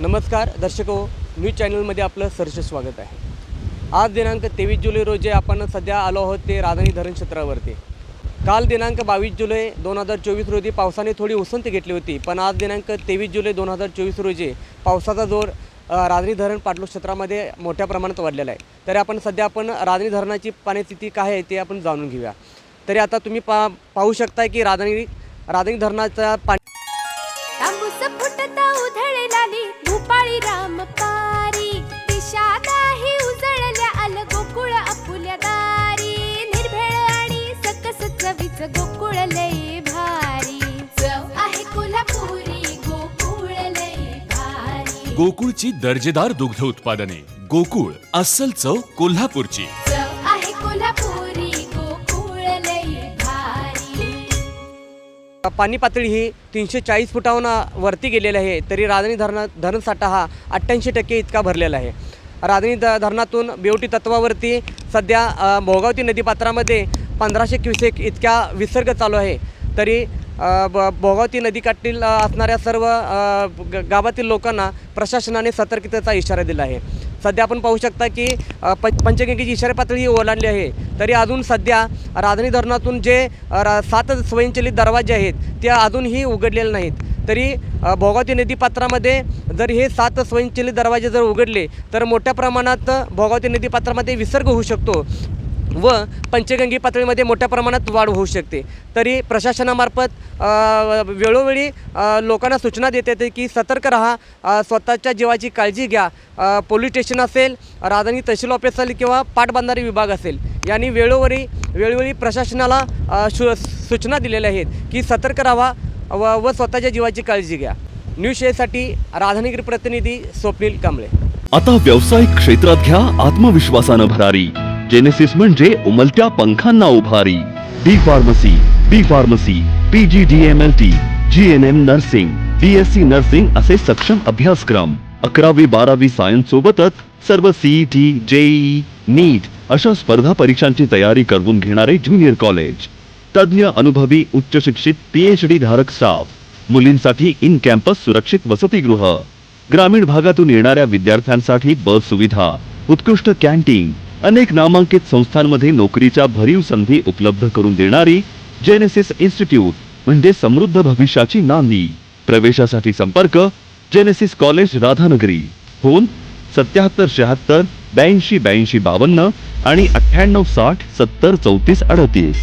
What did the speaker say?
नमस्कार दर्शको, न्यूज चॅनलमध्ये आपलं सहर्ष स्वागत आहे। आज दिनांक 23 जुलै रोजी आपण सध्या आलो आहोत ते राधानी धरण क्षेत्रावरती। काल दिनांक 22 जुलै 2024 रोजी पावसाने थोडी उसंत घेतली होती, पण आज दिनांक 23 जुलै 2024 रोजी पावसाचा जोर राधानी धरण पाटलोद क्षेत्रामध्ये मोठ्या प्रमाणात वाढलेला आहे। तर आपण राधानी धरणाची पाणीस्थिती काय आहे ते आपण जाणून घेऊया। तरी आता तुम्ही पाहू शकता की राधानी धरणाचा पाणी भूपाळी रामपारी दिशादाही उजळल्या आल गोकुळ आपुल्या दारी निर्भेळ आणि सकस चवीच गोकुळ लय भारी चव आहे कोल्हापुरी गोकुळ लय भारी। गोकुळची दर्जेदार दुग्ध उत्पादने गोकुळ अस्सल चव कोल्हापूरची। चव आहे कोल्हापुरी गोकुळ लय भारी। पाणी पातळी ही 340 फुटाहून वरती गेलेली आहे, तरी राधानी धरण साठा हा 88% इतका भरलेला आहे। राधानी धरणातून बेवटी तत्वावरती सध्या भोगावती नदीपात्रामध्ये 1500 क्युसेक इतका विसर्ग चालू आहे। तरी भोगावती नदीकाठील असणाऱ्या सर्व गावातील लोकांना प्रशासनाने सतर्कतेचा इशारा दिला आहे। सध्या आपण पाहू शकता की पंचगंगेची इशारा पातळी ही ओलांडली आहे, तरी अजून सध्या राधानी धरणातून जे 7 स्वयंचलित दरवाजे आहेत ते अजूनही उघडलेले नाहीत। तरी भोगावती नदीपात्रामध्ये जर हे 7 स्वयंचलित दरवाजे जर उघडले तर मोठ्या प्रमाणात भोगावती नदीपात्रामध्ये विसर्ग होऊ शकतो व पंचगंगे पातळीमध्ये मोठ्या प्रमाणात वाढ होऊ शकते। तरी प्रशासनामार्फत वेळोवेळी लोकांना सूचना देत येते की सतर्क रहा, स्वतःच्या जीवाची काळजी घ्या। पोलीस स्टेशन असेल, राधानी तहसील ऑफिस असेल किंवा पाटबंधारे विभाग असेल यांनी वेळोवेळी प्रशासनाला सूचना दिलेल्या आहेत की सतर्क राहा व स्वतःच्या जीवाची काळजी घ्या। न्यूज शेअरसाठी राधानगरी प्रतिनिधी स्वप्नील कांबळे। आता व्यावसायिक क्षेत्रात घ्या आत्मविश्वासानं भरारी। जेनेसिस म्हणजे उमलत्या पंखांना उभारी। D pharmacy, PGDMLT, GNM nursing, BSc nursing असे सक्षम अभ्यासक्रम। 11वी-12वी सायन्स सोबतच सर्व CET, JEE, नीट अशा स्पर्धा परीक्षांची तयारी करून घेणारे ज्युनियर कॉलेज। तज्ञ अनुभवी उच्च शिक्षित PhD धारक स्टाफ। मुलींसाठी इन कॅम्पस सुरक्षित वसतिगृह। ग्रामीण भागातून येणाऱ्या विद्यार्थ्यांसाठी बस सुविधा, उत्कृष्ट कॅन्टीन। अनेक नामांकित संस्थांमध्ये नोकरीच्या भरीव संधी उपलब्ध करून देणारी जेनेसिस इन्स्टिट्यूट म्हणजे समृद्ध भविष्याची नांदी। प्रवेशासाठी संपर्क जेनेसिस कॉलेज राधानगरी। फोन 7776 82 52 52 आणि 9860 70 34 38।